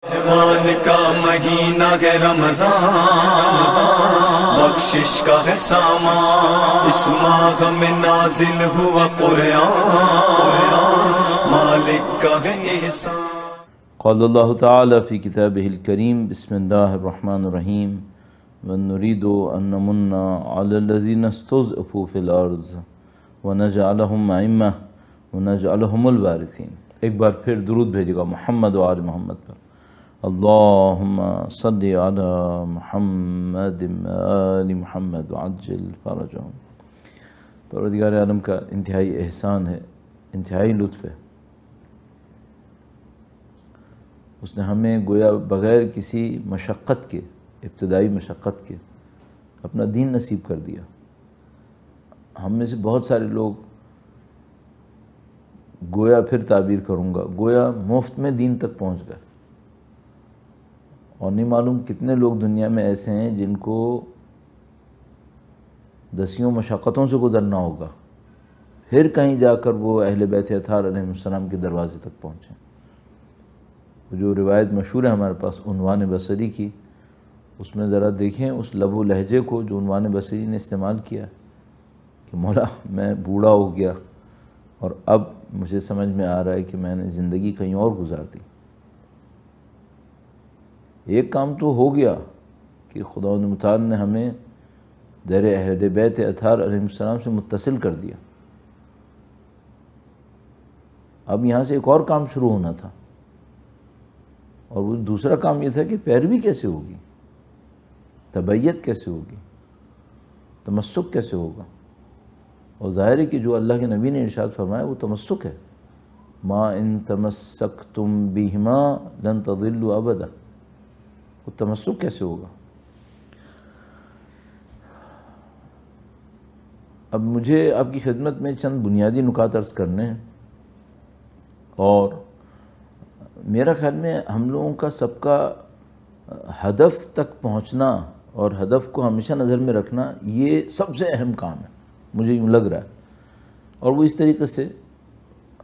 رحمان کا مہینہ ہے رمضان، بخشش کا ہے سامان، اس ماہ میں نازل ہوا قرآن، مالک کا ہے احسان۔ قال اللہ تعالی فی کتابہ الکریم بسم اللہ الرحمن الرحیم ونريد أن نمن على الذين استضعفوا في الأرض ونجعلهم أئمة ونجعلهم الوارثين۔ ایک بار پھر درود بھیجے گا محمد و آل محمد پر۔ اللہم صلی علی محمد آل محمد وعجل فرجہم۔ پروردگار عالم کا انتہائی احسان ہے، انتہائی لطف ہے، اس نے ہمیں گویا بغیر کسی مشقت کے، ابتدائی مشقت کے اپنا دین نصیب کر دیا۔ ہم میں سے بہت سارے لوگ گویا پھر تعبیر کروں گا گویا مفت میں دین تک پہنچ گئے، اور نہیں معلوم کتنے لوگ دنیا میں ایسے ہیں جن کو دسیوں مشقتوں سے گزرنا ہوگا، پھر کہیں جا کر وہ اہل بیت اطہار علیہ السلام کے دروازے تک پہنچیں۔ جو روایت مشہور ہے ہمارے پاس عنوان بصری کی، اس میں ذرا دیکھیں اس لب و لہجے کو جو عنوان بصری نے استعمال کیا کہ مولا میں بوڑھا ہو گیا اور اب مجھے سمجھ میں آ رہا ہے کہ میں نے زندگی کہیں اور گزار دی۔ ایک کام تو ہو گیا کہ خداوند متعال نے ہمیں در اہل بیت اطہار علیہ السلام سے متصل کر دیا، اب یہاں سے ایک اور کام شروع ہونا تھا، اور وہ دوسرا کام یہ تھا کہ پیروی کیسے ہوگی، تبعیت کیسے ہوگی، تمسک کیسے ہوگا۔ اور ظاہر ہے کہ جو اللہ کے نبی نے ارشاد فرمایا وہ تمسک ہے، ما ان تمسکتم بہما لن تضلوا ابدا، وہ تمسک کیسے ہوگا۔ اب مجھے آپ کی خدمت میں چند بنیادی نکات عرض کرنے ہیں، اور میرا خیال میں ہم لوگوں کا سب کا ہدف تک پہنچنا اور ہدف کو ہمیشہ نظر میں رکھنا یہ سب سے اہم کام ہے، مجھے یوں لگ رہا ہے۔ اور وہ اس طریقے سے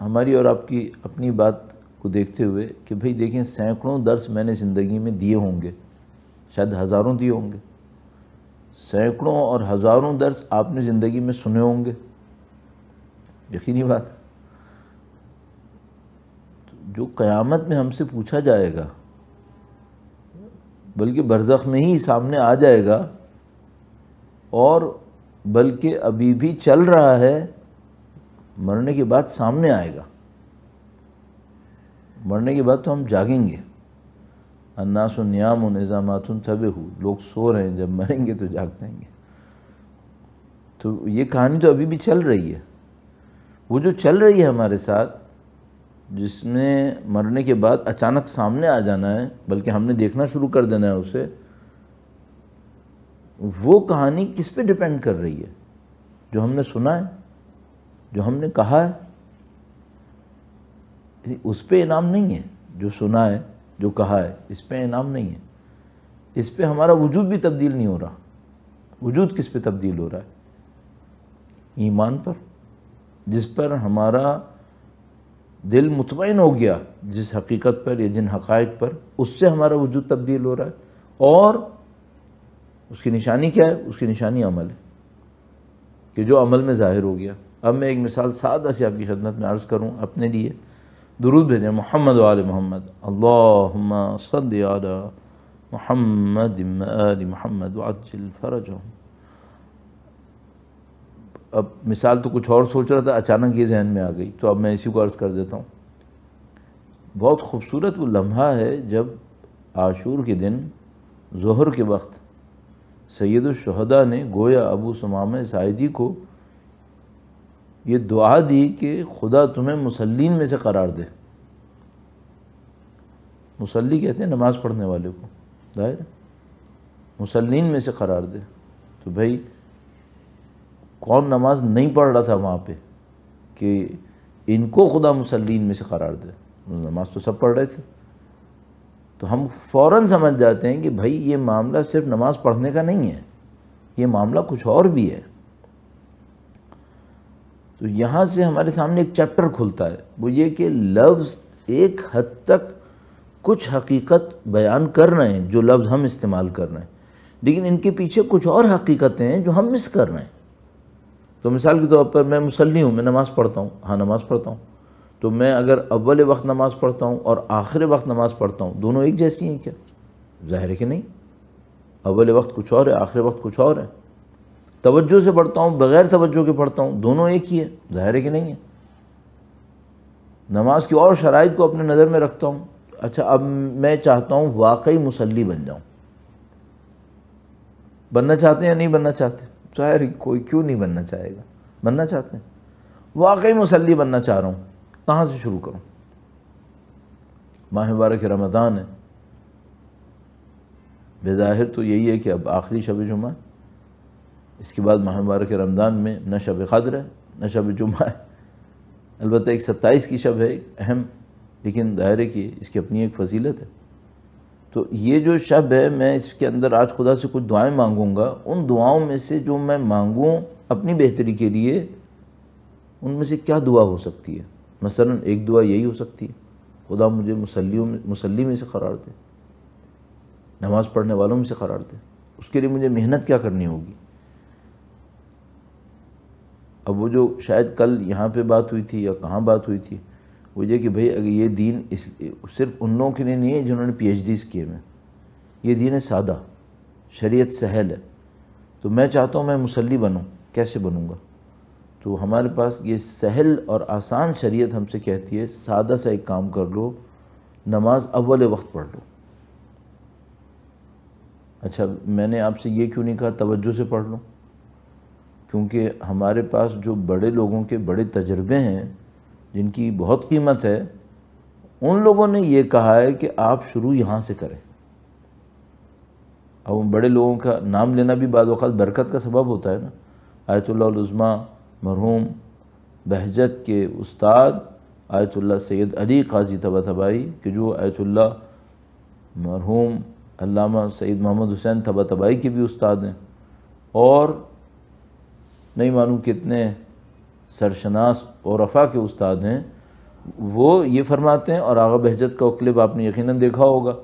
ہماری اور آپ کی اپنی بات کو دیکھتے ہوئے کہ بھئی دیکھیں سینکڑوں درس میں نے زندگی میں دیے ہوں گے، شاید ہزاروں دیے ہوں گے، سینکڑوں اور ہزاروں درس آپ نے زندگی میں سنے ہوں گے، یقینی بات۔ جو قیامت میں ہم سے پوچھا جائے گا، بلکہ برزخ میں ہی سامنے آ جائے گا، اور بلکہ ابھی بھی چل رہا ہے، مرنے کے بعد سامنے آئے گا۔ مرنے کے بعد تو ہم جاگیں گے، الناس نیام اذا ماتوا انتبہوا، لوگ سو رہے ہیں، جب مریں گے تو جاگ جائیں گے۔ تو یہ کہانی تو ابھی بھی چل رہی ہے، وہ جو چل رہی ہے ہمارے ساتھ، جس میں مرنے کے بعد اچانک سامنے آ جانا ہے، بلکہ ہم نے دیکھنا شروع کر دینا ہے اسے، وہ کہانی کس پہ ڈیپینڈ کر رہی ہے؟ جو ہم نے سنا ہے، جو ہم نے کہا ہے، اس پہ انعام نہیں ہے۔ جو سنا ہے، جو کہا ہے، اس پہ انعام نہیں ہے، اس پہ ہمارا وجود بھی تبدیل نہیں ہو رہا۔ وجود کس پہ تبدیل ہو رہا ہے؟ ایمان پر، جس پر ہمارا دل مطمئن ہو گیا، جس حقیقت پر یا جن حقائق پر، اس سے ہمارا وجود تبدیل ہو رہا ہے۔ اور اس کی نشانی کیا ہے؟ اس کی نشانی عمل ہے، کہ جو عمل میں ظاہر ہو گیا۔ اب میں ایک مثال سادہ سی آپ کی خدمت میں عرض کروں اپنے لیے۔ درود بھیجیں محمد و آل محمد، اللہم صلی علی محمد آل محمد وعجل فرجہم۔ اب مثال تو کچھ اور سوچ رہا تھا، اچانک یہ ذہن میں آ گئی، تو اب میں اسی کو عرض کر دیتا ہوں۔ بہت خوبصورت وہ لمحہ ہے جب عاشور کے دن ظہر کے وقت سید الشہداء نے گویا ابو ثمامہ ساعدی کو یہ دعا دی کہ خدا تمہیں مسلین میں سے قرار دے۔ مسلی کہتے ہیں نماز پڑھنے والے کو، ظاہر مسلین میں سے قرار دے۔ تو بھائی کون نماز نہیں پڑھ رہا تھا وہاں پہ کہ ان کو خدا مسلین میں سے قرار دے؟ نماز تو سب پڑھ رہے تھے۔ تو ہم فوراً سمجھ جاتے ہیں کہ بھائی یہ معاملہ صرف نماز پڑھنے کا نہیں ہے، یہ معاملہ کچھ اور بھی ہے۔ تو یہاں سے ہمارے سامنے ایک چیپٹر کھلتا ہے، وہ یہ کہ لفظ ایک حد تک کچھ حقیقت بیان کر رہے ہیں جو لفظ ہم استعمال کر رہے ہیں، لیکن ان کے پیچھے کچھ اور حقیقتیں ہیں جو ہم مس کر رہے ہیں۔ تو مثال کے طور پر میں مصلی ہوں، میں نماز پڑھتا ہوں، ہاں نماز پڑھتا ہوں، تو میں اگر اول وقت نماز پڑھتا ہوں اور آخر وقت نماز پڑھتا ہوں، دونوں ایک جیسی ہیں کیا؟ ظاہر ہے کہ نہیں، اول وقت کچھ اور ہے، آخر وقت کچھ اور ہے۔ توجہ سے پڑھتا ہوں، بغیر توجہ کے پڑھتا ہوں، دونوں ایک ہی ہے، ظاہر ہے کہ نہیں ہے۔ نماز کی اور شرائط کو اپنے نظر میں رکھتا ہوں، اچھا اب میں چاہتا ہوں واقعی مصلی بن جاؤں، بننا چاہتے ہیں یا نہیں بننا چاہتے؟ ظاہر کوئی کیوں نہیں بننا چاہے گا، بننا چاہتے ہیں، واقعی مصلی بننا چاہ رہا ہوں، کہاں سے شروع کروں؟ ماہ مبارک رمضان ہے، بظاہر تو یہی ہے کہ اب آخری شب جمعہ، اس کے بعد ماہ مبارک رمضان میں نہ شب قدر ہے نہ شب جمعہ ہے، البتہ ایک 27 کی شب ہے ایک اہم، لیکن ظاہر ہے کہ اس کی اپنی ایک فضیلت ہے۔ تو یہ جو شب ہے، میں اس کے اندر آج خدا سے کچھ دعائیں مانگوں گا، ان دعاؤں میں سے جو میں مانگوں اپنی بہتری کے لیے، ان میں سے کیا دعا ہو سکتی ہے؟ مثلا ایک دعا یہی ہو سکتی ہے، خدا مجھے مصلی میں سے قرار دے، نماز پڑھنے والوں میں سے قرار دے، اس کے لیے مجھے محنت کیا کرنی ہوگی؟ اب وہ جو شاید کل یہاں پہ بات ہوئی تھی یا کہاں بات ہوئی تھی، وہ یہ کہ بھئی اگر یہ دین صرف ان لوگوں کے لیے نہیں ہے جنہوں نے پی ایچ ڈیز کیے ہیں، یہ دین ہے سادہ، شریعت سہل ہے، تو میں چاہتا ہوں میں مصلی بنوں، کیسے بنوں گا؟ تو ہمارے پاس یہ سہل اور آسان شریعت ہم سے کہتی ہے سادہ سا ایک کام کر لو، نماز اول وقت پڑھ لو۔ اچھا میں نے آپ سے یہ کیوں نہیں کہا توجہ سے پڑھ لو؟ کیونکہ ہمارے پاس جو بڑے لوگوں کے بڑے تجربے ہیں جن کی بہت قیمت ہے، ان لوگوں نے یہ کہا ہے کہ آپ شروع یہاں سے کریں۔ اب ان بڑے لوگوں کا نام لینا بھی بعض اوقات برکت کا سبب ہوتا ہے نا۔ آیت اللہ العظمیٰ مرحوم بہجت کے استاد آیت اللہ سید علی قاضی طباطبائی، کہ جو آیت اللہ مرحوم علامہ سید محمد حسین طباطبائی کے بھی استاد ہیں، اور نہیں معلوم کتنے سرشناس عرفا کے استاد ہیں، وہ یہ فرماتے ہیں، اور آغا بہجت کا کلپ آپ نے یقیناً دیکھا ہوگا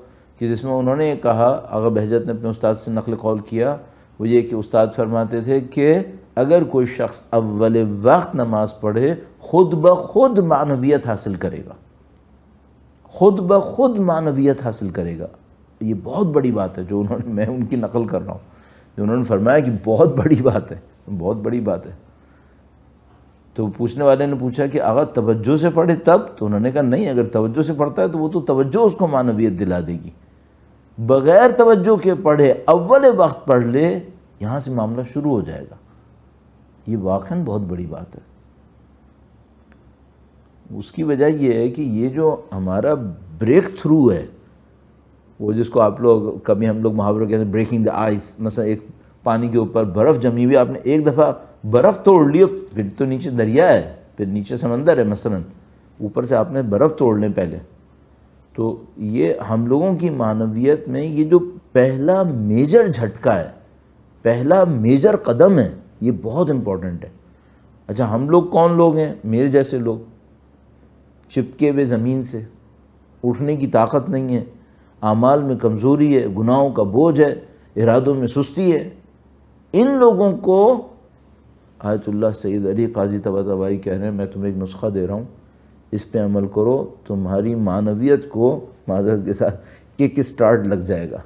کہ جس میں انہوں نے یہ کہا، آغا بہجت نے اپنے استاد سے نقل قول کیا، وہ یہ کہ استاد فرماتے تھے کہ اگر کوئی شخص اول وقت نماز پڑھے خود بخود معنویت حاصل کرے گا، خود بخود معنویت حاصل کرے گا۔ یہ بہت بڑی بات ہے جو انہوں نے، میں ان کی نقل کر رہا ہوں، جو انہوں نے فرمایا کہ بہت بڑی بات ہے، بہت بڑی بات ہے۔ تو پوچھنے والے نے پوچھا کہ آغا توجہ سے پڑھے تب؟ تو انہوں نے کہا نہیں، اگر توجہ سے پڑھتا ہے تو وہ تو توجہ اس کو معنویت دلا دے گی، بغیر توجہ کے پڑھے اول وقت پڑھ لے، یہاں سے معاملہ شروع ہو جائے گا۔ یہ واقعاً بہت بڑی بات ہے۔ اس کی وجہ یہ ہے کہ یہ جو ہمارا بریک تھرو ہے، وہ جس کو آپ لوگ کبھی ہم لوگ محاورہ کہتے ہیں بریکنگ دا آئس، مثلا ایک پانی کے اوپر برف جمی ہوئی، آپ نے ایک دفعہ برف توڑ لی، پھر تو نیچے دریا ہے، پھر نیچے سمندر ہے، مثلا اوپر سے آپ نے برف توڑ لیں پہلے، تو یہ ہم لوگوں کی معنویت میں یہ جو پہلا میجر جھٹکا ہے، پہلا میجر قدم ہے، یہ بہت امپورٹنٹ ہے۔ اچھا ہم لوگ کون لوگ ہیں؟ میرے جیسے لوگ، چپکے ہوئے زمین سے، اٹھنے کی طاقت نہیں ہے، اعمال میں کمزوری ہے، گناہوں کا بوجھ ہے، ارادوں میں سستی ہے۔ ان لوگوں کو آیت اللہ سید علی قاضی طباطبائی کہہ رہے ہیں میں تمہیں ایک نسخہ دے رہا ہوں، اس پہ عمل کرو، تمہاری معنویت کو معذرت کے ساتھ کک سٹارٹ لگ جائے گا،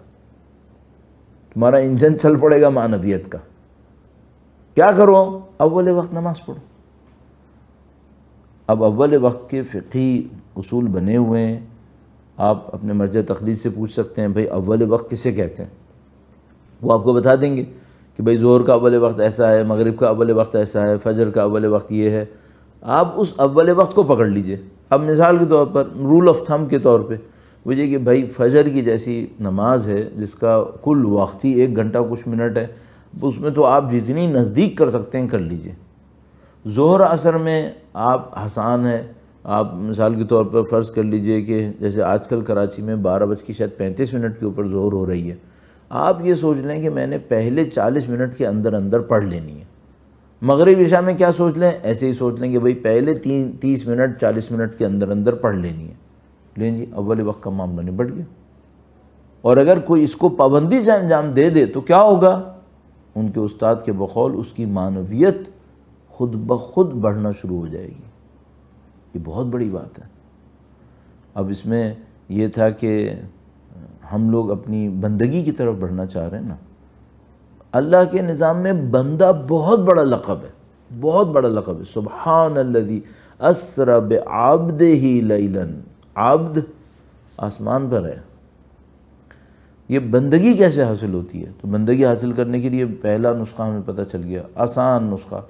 تمہارا انجن چل پڑے گا معنویت کا۔ کیا کرو؟ اول وقت نماز پڑھو۔ اب اول وقت کے فقہی اصول بنے ہوئے ہیں، آپ اپنے مرجع تقلید سے پوچھ سکتے ہیں بھئی اول وقت کسے کہتے ہیں، وہ آپ کو بتا دیں گے کہ بھئی ظہر کا اول وقت ایسا ہے، مغرب کا اول وقت ایسا ہے، فجر کا اول وقت یہ ہے۔ آپ اس اول وقت کو پکڑ لیجئے۔ اب مثال کے طور پر، رول آف تھم کے طور پہ، وہ یہ کہ بھئی فجر کی جیسی نماز ہے جس کا کل وقت ہی 1 گھنٹہ کچھ منٹ ہے، اس میں تو آپ جتنی نزدیک کر سکتے ہیں کر لیجئے۔ ظہر عصر میں آپ آسان ہے، آپ مثال کے طور پر فرض کر لیجئے کہ جیسے آج کل کراچی میں 12:35 کے اوپر ظہر ہو رہی ہے، آپ یہ سوچ لیں کہ میں نے پہلے 40 منٹ کے اندر اندر پڑھ لینی ہے۔ مغرب عشاء میں کیا سوچ لیں؟ ایسے ہی سوچ لیں کہ بھئی پہلے 30 منٹ 40 منٹ کے اندر اندر پڑھ لینی ہے۔ لیں جی اول وقت کا معاملہ نبٹ گیا۔ اور اگر کوئی اس کو پابندی سے انجام دے دے تو کیا ہوگا؟ ان کے استاد کے بقول اس کی معنویت خود بخود بڑھنا شروع ہو جائے گی۔ یہ بہت بڑی بات ہے۔ اب اس میں یہ تھا کہ ہم لوگ اپنی بندگی کی طرف بڑھنا چاہ رہے ہیں نا۔ اللہ کے نظام میں بندہ بہت بڑا لقب ہے، بہت بڑا لقب ہے۔ سبحان الذی اسری بعبدہ لیلا، عبد آسمان پر ہے۔ یہ بندگی کیسے حاصل ہوتی ہے؟ تو بندگی حاصل کرنے کے لیے پہلا نسخہ ہمیں پتہ چل گیا، آسان نسخہ۔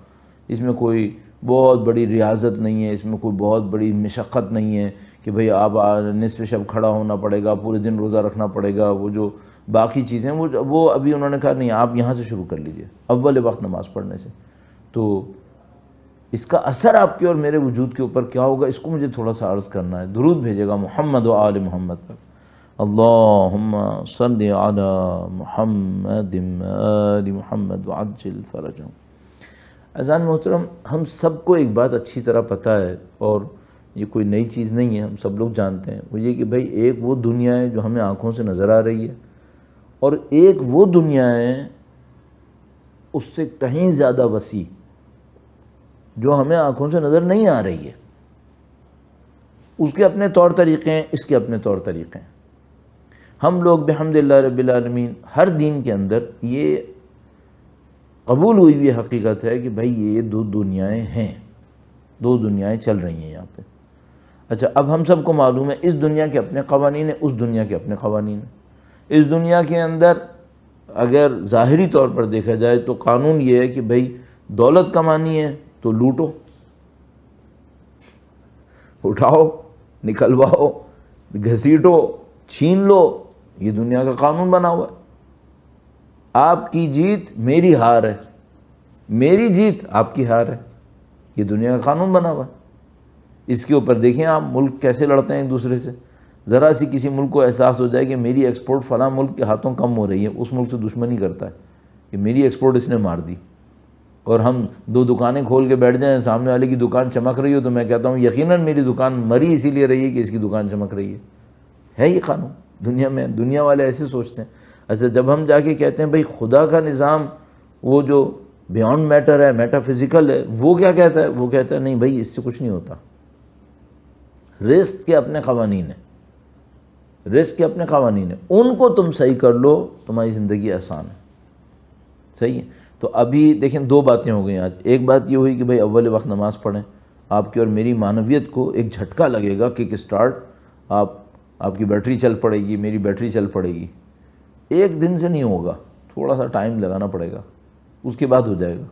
اس میں کوئی بہت بڑی ریاضت نہیں ہے، اس میں کوئی بہت بڑی مشقت نہیں ہے کہ بھئی آپ نصف شب کھڑا ہونا پڑے گا، پورے دن روزہ رکھنا پڑے گا، وہ جو باقی چیزیں وہ ابھی انہوں نے کہا نہیں، آپ یہاں سے شروع کر لیجئے اول وقت نماز پڑھنے سے۔ تو اس کا اثر آپ کے اور میرے وجود کے اوپر کیا ہوگا، اس کو مجھے تھوڑا سا عرض کرنا ہے۔ درود بھیجے گا محمد و آل محمد پر، اللہم صلی علی محمد آل محمد وعجل فرجہم۔ عزیزان محترم، ہم سب کو ایک بات اچھی طرح پتہ ہے، اور یہ کوئی نئی چیز نہیں ہے، ہم سب لوگ جانتے ہیں، وہ یہ کہ بھئی ایک وہ دنیا ہے جو ہمیں آنکھوں سے نظر آ رہی ہے، اور ایک وہ دنیا ہے اس سے کہیں زیادہ وسیع جو ہمیں آنکھوں سے نظر نہیں آ رہی ہے۔ اس کے اپنے طور طریقے ہیں، اس کے اپنے طور طریقے ہیں۔ ہم لوگ بحمدللہ رب العالمین ہر دین کے اندر یہ قبول ہوئی بھی حقیقت ہے کہ بھئی یہ دو دنیایں ہیں، دو دنیایں چل رہی ہیں یہاں پہ۔ اچھا، اب ہم سب کو معلوم ہے اس دنیا کے اپنے قوانین ہیں، اس دنیا کے اپنے قوانین ہیں۔ اس دنیا کے اندر اگر ظاہری طور پر دیکھا جائے تو قانون یہ ہے کہ بھئی دولت کمانی ہے تو لوٹو، اٹھاؤ، نکلواؤ، گھسیٹو، چھین لو، یہ دنیا کا قانون بنا ہوا ہے۔ آپ کی جیت میری ہار ہے، میری جیت آپ کی ہار ہے، یہ دنیا کا قانون بنا ہوا ہے۔ اس کے اوپر دیکھیں آپ ملک کیسے لڑتے ہیں ایک دوسرے سے۔ ذرا سی کسی ملک کو احساس ہو جائے کہ میری ایکسپورٹ فلاں ملک کے ہاتھوں کم ہو رہی ہے، اس ملک سے دشمنی کرتا ہے کہ میری ایکسپورٹ اس نے مار دی۔ اور ہم دو دکانیں کھول کے بیٹھ جائیں، سامنے والے کی دکان چمک رہی ہو تو میں کہتا ہوں یقیناً میری دکان مری اسی لیے رہی ہے کہ اس کی دکان چمک رہی ہے یہ قانون دنیا میں، دنیا والے ایسے سوچتے ہیں۔ اچھا، جب ہم جا کے کہتے ہیں بھئی خدا کا نظام وہ جو بیونڈ میٹر ہے، میٹا فزیکل ہے، وہ کیا کہتا ہے؟ وہ کہتا ہے نہیں بھئی اس سے کچھ نہیں ہوتا، رزق کے اپنے قوانین ہیں، رزق کے اپنے قوانین ہیں، ان کو تم صحیح کر لو، تمہاری زندگی آسان ہے۔ صحیح ہے؟ تو ابھی دیکھیں دو باتیں ہو گئیں آج۔ ایک بات یہ ہوئی کہ بھئی اول وقت نماز پڑھیں، آپ کی اور میری معنویت کو ایک جھٹکا لگے گا، کک سٹارٹ، آپ کی بیٹری چل پڑے گی، میری بیٹری چل پڑے گی۔ ایک دن سے نہیں ہوگا، تھوڑا سا ٹائم لگانا پڑے گا، اس کے بعد ہو جائے گا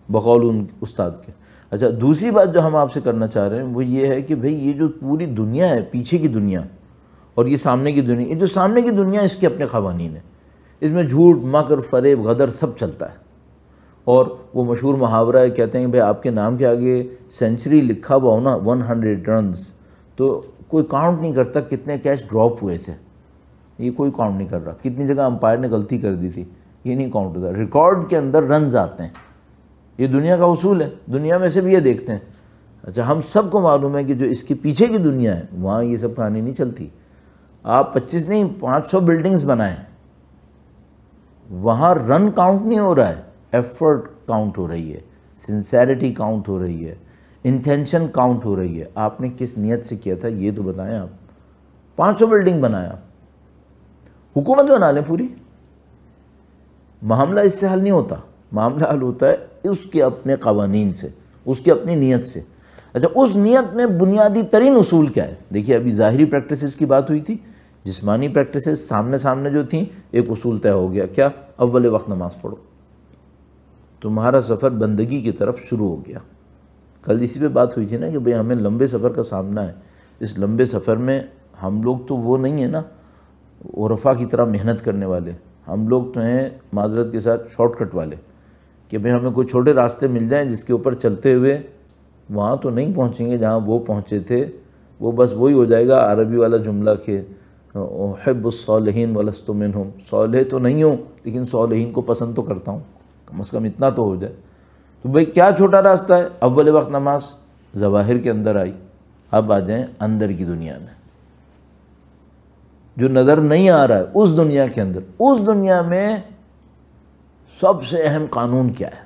بقول ان استاد کے۔ اچھا، دوسری بات جو ہم آپ سے کرنا چاہ رہے ہیں وہ یہ ہے کہ بھئی یہ جو پوری دنیا ہے، پیچھے کی دنیا اور یہ سامنے کی دنیا، یہ جو سامنے کی دنیا اس کے اپنے قوانین ہیں، اس میں جھوٹ، مکر، فریب، غدر سب چلتا ہے۔ اور وہ مشہور محاورہ ہے، کہتے ہیں کہ بھئی آپ کے نام کے آگے سینچری لکھا ہوا ہو نا، 100 رنز، تو کوئی کاؤنٹ نہیں کرتا کتنے کیچ ڈراپ ہوئے تھے، یہ کوئی کاؤنٹ نہیں کر رہا، کتنی جگہ امپائر نے غلطی کر دی تھی، یہ نہیں کاؤنٹ ہوتا۔ ریکارڈ کے اندر رنز آتے ہیں، یہ دنیا کا اصول ہے، دنیا میں سے بھی یہ دیکھتے ہیں۔ اچھا، ہم سب کو معلوم ہے کہ جو اس کے پیچھے کی دنیا ہے وہاں یہ سب کہانی نہیں چلتی۔ آپ 25 نہیں 500 بلڈنگز بنائیں، وہاں رن کاؤنٹ نہیں ہو رہا ہے، ایفرٹ کاؤنٹ ہو رہی ہے، سنسیریٹی کاؤنٹ ہو رہی ہے، انٹینشن کاؤنٹ ہو رہی ہے۔ آپ نے کس نیت سے کیا تھا یہ تو بتائیں۔ آپ 500 بلڈنگ بنایا، حکومت بنا لیں پوری، معاملہ اس سے حل نہیں ہوتا، معاملہ حل ہوتا ہے اس کے اپنے قوانین سے، اس کی اپنی نیت سے۔ اچھا، اس نیت میں بنیادی ترین اصول کیا ہے؟ دیکھیے ابھی ظاہری پریکٹسز کی بات ہوئی تھی، جسمانی پریکٹسز سامنے جو تھیں، ایک اصول طے ہو گیا، کیا؟ اول وقت نماز پڑھو، تمہارا سفر بندگی کی طرف شروع ہو گیا۔ کل اسی پہ بات ہوئی تھی نا کہ بھئی ہمیں لمبے سفر کا سامنا ہے، اس لمبے سفر میں ہم لوگ تو وہ نہیں ہیں نا عرفا کی طرح محنت کرنے والے، ہم لوگ تو ہیں معذرت کے ساتھ شارٹ کٹ والے، کہ بھئی ہمیں کوئی چھوٹے راستے مل جائیں جس کے اوپر چلتے ہوئے وہاں تو نہیں پہنچیں گے جہاں وہ پہنچے تھے، وہ بس وہی ہو جائے گا عربی والا جملہ کہ احب الصالحین ولست منہم، صالح تو نہیں ہوں لیکن صالحین کو پسند تو کرتا ہوں، کم از کم اتنا تو ہو جائے۔ تو بھئی کیا چھوٹا راستہ ہے؟ اول وقت نماز ظواہر کے اندر آئی، اب آ جائیں اندر کی دنیا میں۔ جو نظر نہیں آ رہا ہے اس دنیا کے اندر، اس دنیا میں سب سے اہم قانون کیا ہے؟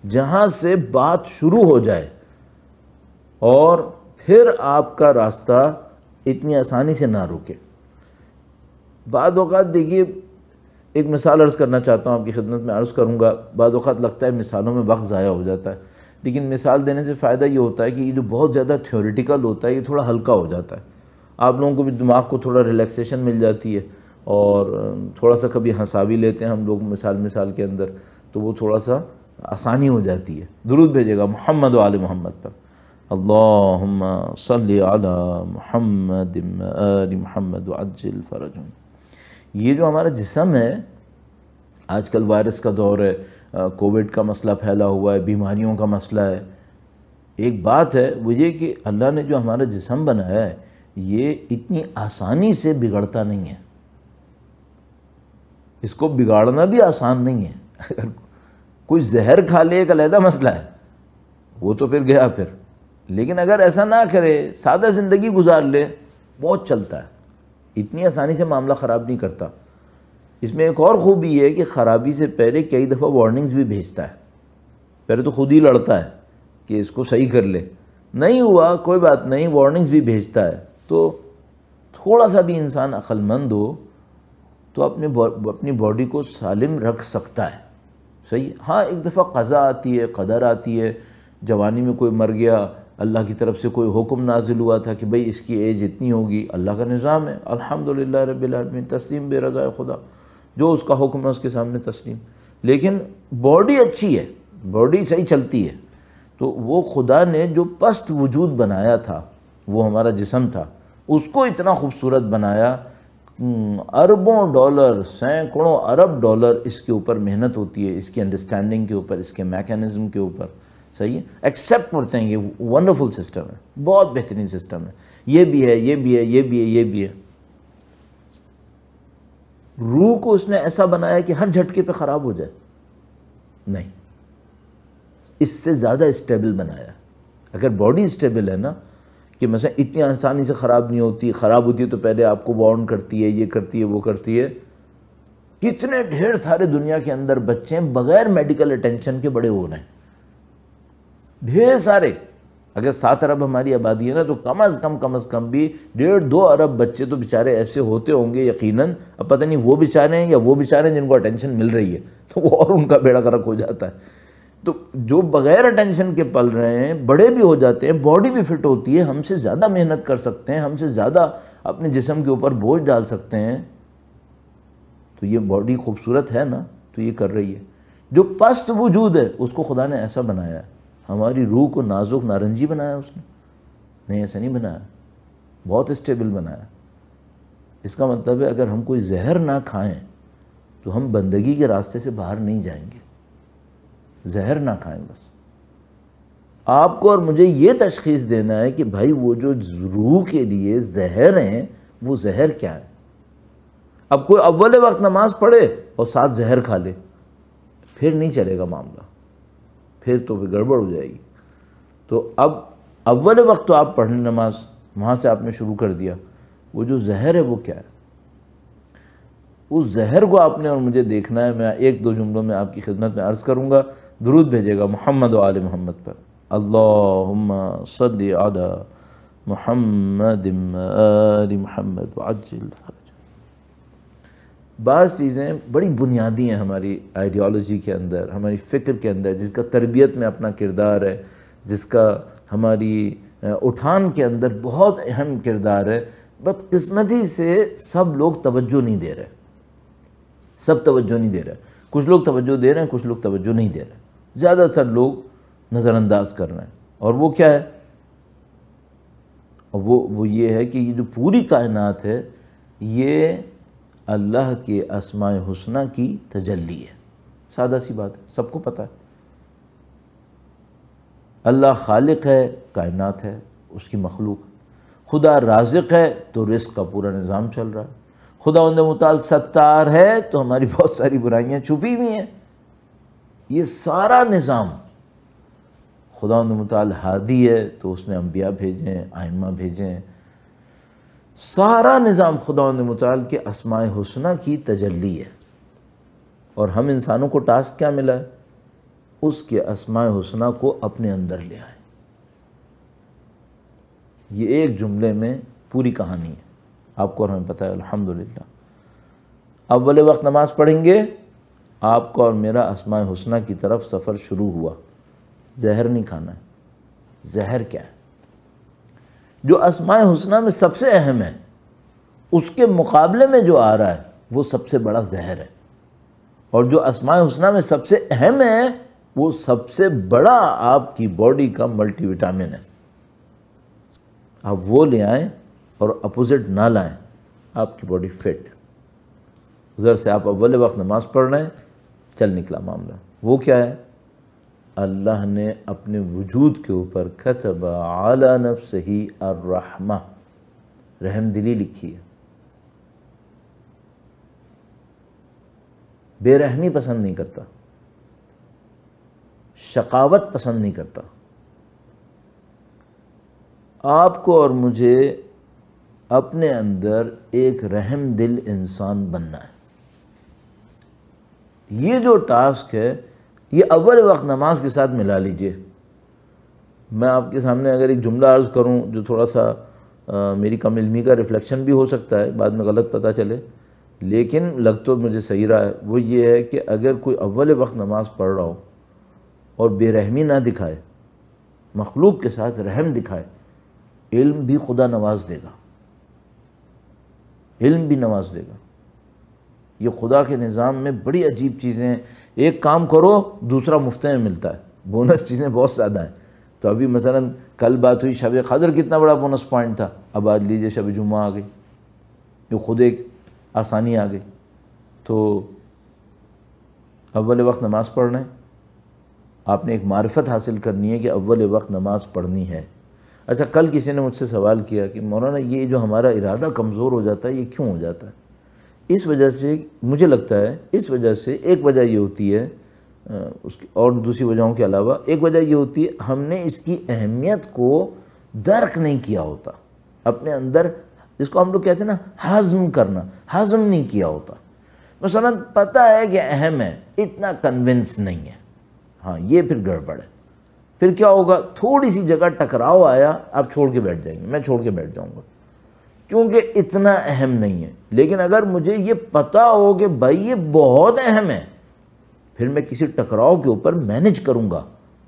جہاں سے بات شروع ہو جائے اور پھر آپ کا راستہ اتنی آسانی سے نہ رکے۔ بعض اوقات دیکھیے، ایک مثال عرض کرنا چاہتا ہوں آپ کی خدمت میں، عرض کروں گا۔ بعض اوقات لگتا ہے مثالوں میں وقت ضائع ہو جاتا ہے، لیکن مثال دینے سے فائدہ یہ ہوتا ہے کہ یہ جو بہت زیادہ تھیوریٹیکل ہوتا ہے یہ تھوڑا ہلکا ہو جاتا ہے، آپ لوگوں کو بھی دماغ کو تھوڑا ریلیکسیشن مل جاتی ہے، اور تھوڑا سا کبھی ہنسا بھی لیتے ہیں ہم لوگ مثال کے اندر، تو وہ تھوڑا سا آسانی ہو جاتی ہے۔ درود بھیجے گا محمد و آل محمد پر، اللہم صلی علی محمد و آل محمد وعجل فرجہم۔ یہ جو ہمارا جسم ہے، آج کل وائرس کا دور ہے، کووڈ کا مسئلہ پھیلا ہوا ہے، بیماریوں کا مسئلہ ہے، ایک بات ہے وہ یہ کہ اللہ نے جو ہمارا جسم بنایا ہے یہ اتنی آسانی سے بگڑتا نہیں ہے، اس کو بگاڑنا بھی آسان نہیں ہے۔ اگر کوئی زہر کھا لے ایک علیحدہ مسئلہ ہے، وہ تو پھر گیا پھر، لیکن اگر ایسا نہ کرے، سادہ زندگی گزار لے، بہت چلتا ہے، اتنی آسانی سے معاملہ خراب نہیں کرتا۔ اس میں ایک اور خوبی ہے کہ خرابی سے پہلے کئی دفعہ وارننگز بھی بھیجتا ہے، پہلے تو خود ہی لڑتا ہے کہ اس کو صحیح کر لے، نہیں ہوا کوئی بات نہیں، وارننگز بھی بھیجتا ہے۔ تو تھوڑا سا بھی انسان عقل مند ہو تو اپنی باڈی کو سالم رکھ سکتا ہے، صحیح۔ ہاں ایک دفعہ قضا آتی ہے، قدر آتی ہے، جوانی میں کوئی مر گیا، اللہ کی طرف سے کوئی حکم نازل ہوا تھا کہ بھئی اس کی ایج اتنی ہوگی، اللہ کا نظام ہے، الحمدللہ رب العالمین، تسلیم بے رضا خدا، جو اس کا حکم ہے اس کے سامنے تسلیم۔ لیکن باڈی اچھی ہے، باڈی صحیح چلتی ہے، تو وہ خدا نے جو پست وجود بنایا تھا، وہ ہمارا جسم تھا، اس کو اتنا خوبصورت بنایا، اربوں ڈالر، سینکڑوں ارب ڈالر اس کے اوپر محنت ہوتی ہے، اس کی انڈرسٹینڈنگ کے اوپر، اس کے میکینزم کے اوپر، صحیح ہے۔ ایکسیپٹ کرتے ہیں یہ ونڈرفل سسٹم ہے، بہت بہترین سسٹم ہے، یہ بھی ہے، یہ بھی ہے، یہ بھی ہے، یہ بھی ہے۔ روح کو اس نے ایسا بنایا کہ ہر جھٹکے پہ خراب ہو جائے؟ نہیں، اس سے زیادہ اسٹیبل بنایا۔ اگر باڈی اسٹیبل ہے نا، کہ مثلا اتنی آسانی سے خراب نہیں ہوتی، خراب ہوتی ہے تو پہلے آپ کو وارن کرتی ہے، یہ کرتی ہے، وہ کرتی ہے۔ کتنے ڈھیر سارے دنیا کے اندر بچے بغیر میڈیکل اٹینشن کے بڑے ہو رہے ہیں، ڈھیر سارے۔ اگر 7 ارب ہماری آبادی ہے نا، تو کم از کم بھی 1.5-2 ارب بچے تو بیچارے ایسے ہوتے ہوں گے یقیناً، اب پتہ نہیں وہ بیچارے ہیں یا وہ بیچارے ہیں جن کو اٹینشن مل رہی ہے، تو وہ اور ان کا بیڑا غرق ہو جاتا ہے۔ تو جو بغیر اٹینشن کے پل رہے ہیں، بڑے بھی ہو جاتے ہیں، باڈی بھی فٹ ہوتی ہے، ہم سے زیادہ محنت کر سکتے ہیں، ہم سے زیادہ اپنے جسم کے اوپر بوجھ ڈال سکتے ہیں، تو یہ باڈی خوبصورت ہے نا، تو یہ کر رہی ہے۔ جو پست وجود ہے اس کو خدا نے ایسا بنایا ہے، ہماری روح کو نازک نارنجی بنایا اس نے، نہیں ایسا نہیں بنایا، بہت اسٹیبل بنایا۔ اس کا مطلب ہے اگر ہم کوئی زہر نہ کھائیں تو ہم بندگی کے راستے سے باہر نہیں جائیں گے، زہر نہ کھائیں بس۔ آپ کو اور مجھے یہ تشخیص دینا ہے کہ بھائی وہ جو روح کے لیے زہر ہیں وہ زہر کیا ہے۔ اب کوئی اول وقت نماز پڑھے اور ساتھ زہر کھا لے، پھر نہیں چلے گا معاملہ، پھر تو گڑبڑ ہو جائے گی۔ تو اب اول وقت تو آپ پڑھنے نماز، وہاں سے آپ نے شروع کر دیا، وہ جو زہر ہے وہ کیا ہے، اس زہر کو آپ نے اور مجھے دیکھنا ہے۔ میں 1-2 جملوں میں آپ کی خدمت میں عرض کروں گا، درود بھیجے گا محمد و آل محمد پر، اللہم صلی علی محمد و آل محمد وعجل فرج۔ بعض چیزیں بڑی بنیادی ہیں ہماری آئیڈیالوجی کے اندر، ہماری فکر کے اندر، جس کا تربیت میں اپنا کردار ہے، جس کا ہماری اٹھان کے اندر بہت اہم کردار ہے۔ بدقسمتی سے سب لوگ توجہ نہیں دے رہے، سب توجہ نہیں دے رہے، کچھ لوگ توجہ دے رہے ہیں، کچھ لوگ توجہ نہیں دے رہے، زیادہ تر لوگ نظر انداز کر رہے ہیں۔ اور وہ کیا ہے؟ وہ یہ ہے کہ یہ جو پوری کائنات ہے یہ اللہ کے اسماء حسنہ کی تجلی ہے، سادہ سی بات ہے، سب کو پتہ ہے۔ اللہ خالق ہے، کائنات ہے، اس کی مخلوق، خدا رازق ہے تو رزق کا پورا نظام چل رہا ہے، خداوند متعال ستار ہے تو ہماری بہت ساری برائیاں چھپی ہوئی ہیں، یہ سارا نظام۔ خداوند متعال ہادی ہے تو اس نے انبیاء بھیجیں، ائمہ بھیجیں، سارا نظام خداوند متعال کے اسماء حسنہ کی تجلی ہے، اور ہم انسانوں کو ٹاسک کیا ملا ہے؟ اس کے اسماء حسنہ کو اپنے اندر لے آئیں۔ یہ ایک جملے میں پوری کہانی ہے، آپ کو اور ہمیں پتہ ہے الحمدللہ۔ اول وقت نماز پڑھیں گے، آپ کا اور میرا اسماء حسنہ کی طرف سفر شروع ہوا۔ زہر نہیں کھانا ہے۔ زہر کیا ہے؟ جو اسماء حسنہ میں سب سے اہم ہے، اس کے مقابلے میں جو آ رہا ہے وہ سب سے بڑا زہر ہے، اور جو اسماء حسنہ میں سب سے اہم ہے وہ سب سے بڑا آپ کی باڈی کا ملٹی وٹامن ہے۔ آپ وہ لے آئیں اور اپوزٹ نہ لائیں، آپ کی باڈی فٹ۔ ذرا سے آپ اول وقت نماز پڑھ رہے ہیں، چل نکلا معاملہ۔ وہ کیا ہے؟ اللہ نے اپنے وجود کے اوپر کتب علی نفسہ الرحمہ، رحم دلی لکھی ہے۔ بے رحمی پسند نہیں کرتا، شقاوت پسند نہیں کرتا۔ آپ کو اور مجھے اپنے اندر ایک رحم دل انسان بننا ہے۔ یہ جو ٹاسک ہے یہ اول وقت نماز کے ساتھ ملا لیجئے۔ میں آپ کے سامنے اگر ایک جملہ عرض کروں جو تھوڑا سا میری کم علمی کا ریفلیکشن بھی ہو سکتا ہے، بعد میں غلط پتہ چلے، لیکن لگ تو مجھے صحیح رہا ہے، وہ یہ ہے کہ اگر کوئی اول وقت نماز پڑھ رہا ہو اور بے رحمی نہ دکھائے، مخلوق کے ساتھ رحم دکھائے، علم بھی خدا نواز دے گا، علم بھی نواز دے گا۔ یہ خدا کے نظام میں بڑی عجیب چیزیں ہیں۔ ایک کام کرو دوسرا مفت میں ملتا ہے، بونس چیزیں بہت زیادہ ہیں۔ تو ابھی مثلا کل بات ہوئی شب قدر، کتنا بڑا بونس پوائنٹ تھا، اب آج لیجئے شب جمعہ آ گئی، جو خود ایک آسانی آ گئی۔ تو اول وقت نماز پڑھنا ہے، آپ نے ایک معرفت حاصل کرنی ہے کہ اول وقت نماز پڑھنی ہے۔ اچھا، کل کسی نے مجھ سے سوال کیا کہ مولانا یہ جو ہمارا ارادہ کمزور ہو جاتا ہے یہ کیوں ہو جاتا ہے؟ اس وجہ سے مجھے لگتا ہے، اس وجہ سے ایک وجہ یہ ہوتی ہے، اس کی اور دوسری وجہوں کے علاوہ ایک وجہ یہ ہوتی ہے ہم نے اس کی اہمیت کو درک نہیں کیا ہوتا، اپنے اندر جس کو ہم لوگ کہتے ہیں نا ہضم کرنا، ہضم نہیں کیا ہوتا۔ مثلا پتہ ہے کہ اہم ہے، اتنا کنونس نہیں ہے، ہاں یہ پھر گڑبڑ ہے۔ پھر کیا ہوگا؟ تھوڑی سی جگہ ٹکراؤ آیا، آپ چھوڑ کے بیٹھ جائیں گے، میں چھوڑ کے بیٹھ جاؤں گا کیونکہ اتنا اہم نہیں ہے۔ لیکن اگر مجھے یہ پتہ ہو کہ بھائی یہ بہت اہم ہے، پھر میں کسی ٹکراؤ کے اوپر مینج کروں گا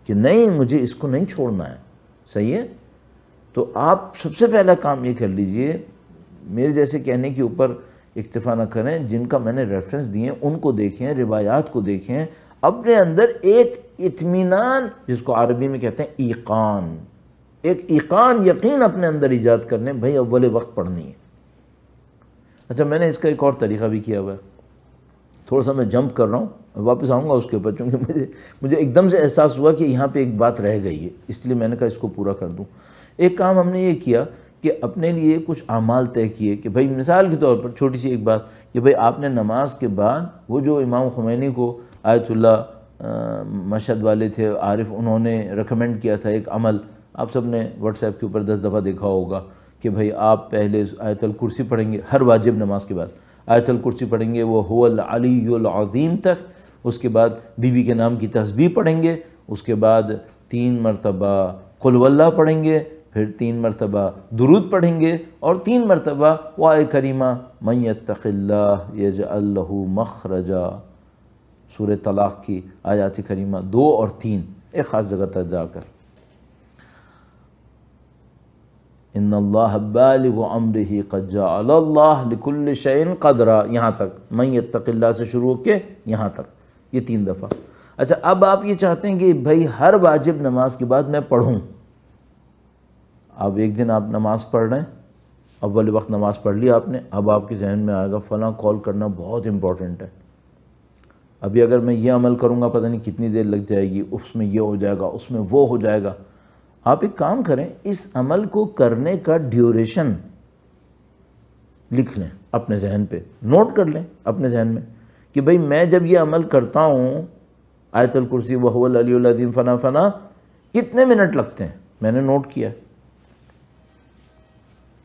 کہ نہیں مجھے اس کو نہیں چھوڑنا ہے، صحیح ہے؟ تو آپ سب سے پہلا کام یہ کر لیجئے، میرے جیسے کہنے کے اوپر اکتفا نہ کریں، جن کا میں نے ریفرنس دیے ان کو دیکھیں، روایات کو دیکھیں، اپنے اندر ایک اطمینان، جس کو عربی میں کہتے ہیں ایقان، ایک ایقان، یقین اپنے اندر ایجاد کرنے، بھائی اول وقت پڑھنی ہے۔ اچھا، میں نے اس کا ایک اور طریقہ بھی کیا ہوا ہے، تھوڑا سا میں جمپ کر رہا ہوں، واپس آؤں گا اس کے اوپر، کیونکہ مجھے ایک دم سے احساس ہوا کہ یہاں پہ ایک بات رہ گئی ہے، اس لیے میں نے کہا اس کو پورا کر دوں۔ ایک کام ہم نے یہ کیا کہ اپنے لیے کچھ اعمال طے کیے کہ بھائی مثال کے طور پر چھوٹی سی ایک بات کہ بھائی آپ نے نماز کے بعد وہ جو امام خمینی کو آیت اللہ مشہد والے تھے عارف، انہوں نے ریکمینڈ کیا تھا ایک عمل، آپ سب نے واٹس ایپ کے اوپر 10 دفعہ دیکھا ہوگا کہ بھائی آپ پہلے آیت الکرسی پڑھیں گے، ہر واجب نماز کے بعد آیت الکرسی پڑھیں گے، وہ هو العلی العظیم تک، اس کے بعد بی بی کے نام کی تسبیح پڑھیں گے، اس کے بعد 3 مرتبہ قل واللہ پڑھیں گے، پھر 3 مرتبہ درود پڑھیں گے، اور 3 مرتبہ وائے کریمہ من یتق اللہ یجعل لہ مخرجا، سورہ طلاق کی آیات کریمہ 2 اور 3 ایک خاص جگہ تک جا کر، ان اللہ بالغ امرہ قد جعل اللہ لکل شیء قدرا، یہاں تک من یتق اللہ سے شروع ہو کے یہاں تک، یہ 3 دفعہ۔ اچھا، اب آپ یہ چاہتے ہیں کہ بھائی ہر واجب نماز کے بعد میں پڑھوں، اب ایک دن آپ نماز پڑھ رہے ہیں، اول وقت نماز پڑھ لی آپ نے، اب آپ کے ذہن میں آئے گا فلاں کال کرنا بہت امپورٹنٹ ہے، ابھی اگر میں یہ عمل کروں گا پتہ نہیں کتنی دیر لگ جائے گی، اس میں یہ ہو جائے گا، اس میں وہ ہو جائے گا۔ آپ ایک کام کریں، اس عمل کو کرنے کا ڈیوریشن لکھ لیں اپنے ذہن پہ، نوٹ کر لیں اپنے ذہن میں کہ بھئی میں جب یہ عمل کرتا ہوں آیت الکرسی وہو العلی العظیم فنا فنا، کتنے منٹ لگتے ہیں، میں نے نوٹ کیا۔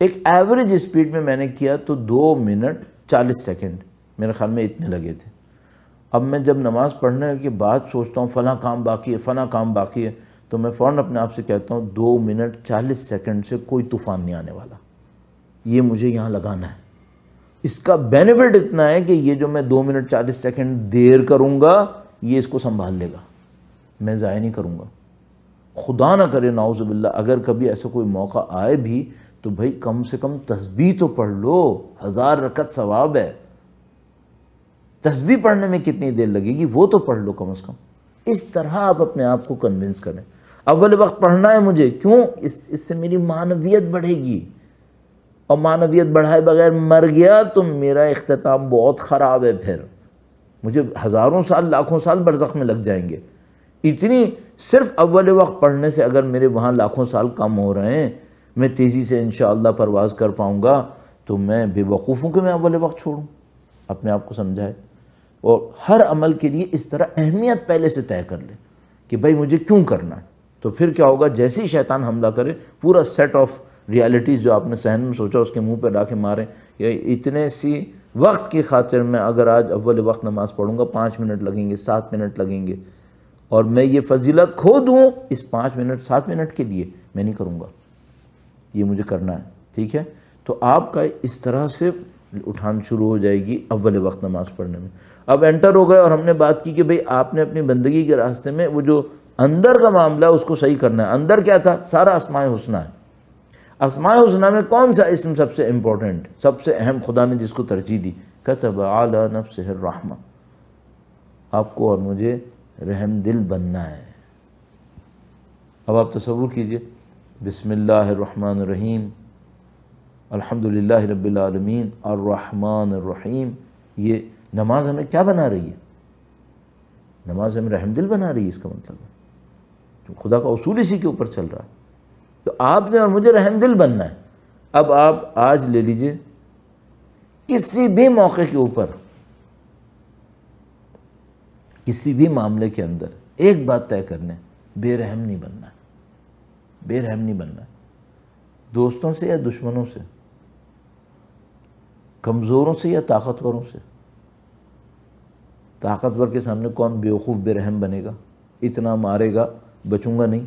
ایک ایوریج اسپیڈ میں نے کیا تو 2 منٹ 40 سیکنڈ میرے خیال میں اتنے لگے تھے۔ اب میں جب نماز پڑھنے کے بعد سوچتا ہوں فلاں کام باقی ہے، فلاں کام باقی ہے، تو میں فوراً اپنے آپ سے کہتا ہوں 2 منٹ 40 سیکنڈ سے کوئی طوفان نہیں آنے والا، یہ مجھے یہاں لگانا ہے۔ اس کا بینیفٹ اتنا ہے کہ یہ جو میں 2 منٹ 40 سیکنڈ دیر کروں گا یہ اس کو سنبھال لے گا، میں ضائع نہیں کروں گا۔ خدا نہ کرے نعوذ باللہ اگر کبھی ایسا کوئی موقع آئے بھی تو بھائی کم سے کم تسبیح تو پڑھ لو، 1000 رکعت ثواب ہے۔ تسبیح پڑھنے میں کتنی دیر لگے گی وہ تو پڑھ لو کم از کم۔ اس طرح آپ اپنے آپ کو کنونس کریں، اول وقت پڑھنا ہے مجھے، کیوں؟ اس سے میری معنویت بڑھے گی، اور معنویت بڑھائے بغیر مر گیا تو میرا اختتام بہت خراب ہے، پھر مجھے ہزاروں سال لاکھوں سال برزخ میں لگ جائیں گے۔ اتنی صرف اول وقت پڑھنے سے اگر میرے وہاں لاکھوں سال کم ہو رہے ہیں، میں تیزی سے انشاءاللہ پرواز کر پاؤں گا، تو میں بے وقوف ہوں کہ میں اول وقت چھوڑوں؟ اپنے آپ کو سمجھائے، اور ہر عمل کے لیے اس طرح اہمیت پہلے سے طے کر لے کہ بھائی مجھے کیوں کرنا ہے۔ تو پھر کیا ہوگا، جیسے ہی شیطان حملہ کرے پورا سیٹ آف ریالٹیز جو آپ نے ذہن میں سوچا اس کے منہ پہ لا کے ماریں، یا اتنے سی وقت کی خاطر میں اگر آج اول وقت نماز پڑھوں گا 5 منٹ لگیں گے، 7 منٹ لگیں گے، اور میں یہ فضیلت کھو دوں اس 5 منٹ 7 منٹ کے لیے، میں نہیں کروں گا، یہ مجھے کرنا ہے، ٹھیک ہے؟ تو آپ کا اس طرح سے اٹھان شروع ہو جائے گی اول وقت نماز پڑھنے میں۔ اب انٹر ہو گئے اور ہم نے بات کی کہ بھئی آپ نے اپنی بندگی کے راستے میں وہ جو اندر کا معاملہ ہے اس کو صحیح کرنا ہے۔ اندر کیا تھا؟ سارا اسماء حسنہ ہے۔ اسماء حسنہ میں کون سا اسم سب سے امپورٹنٹ، سب سے اہم خدا نے جس کو ترجیح دی؟ کتب علی نفسہ الرحمہ، آپ کو اور مجھے رحم دل بننا ہے۔ اب آپ تصور کیجئے، بسم اللہ الرحمن الرحیم، الحمدللہ رب العالمین، الرحمن الرحیم، یہ نماز ہمیں کیا بنا رہی ہے؟ نماز ہمیں رحم دل بنا رہی ہے، اس کا مطلب ہے خدا کا اصول اسی کے اوپر چل رہا ہے۔ تو آپ نے اور مجھے رحم دل بننا ہے۔ اب آپ آج لے لیجئے، کسی بھی موقع کے اوپر، کسی بھی معاملے کے اندر ایک بات طے کرنے، بے رحم نہیں بننا ہے، بے رحم نہیں بننا ہے، دوستوں سے یا دشمنوں سے، کمزوروں سے یا طاقتوروں سے۔ طاقتور کے سامنے کون بیوقوف بے رحم بنے گا؟ اتنا مارے گا بچوں گا نہیں۔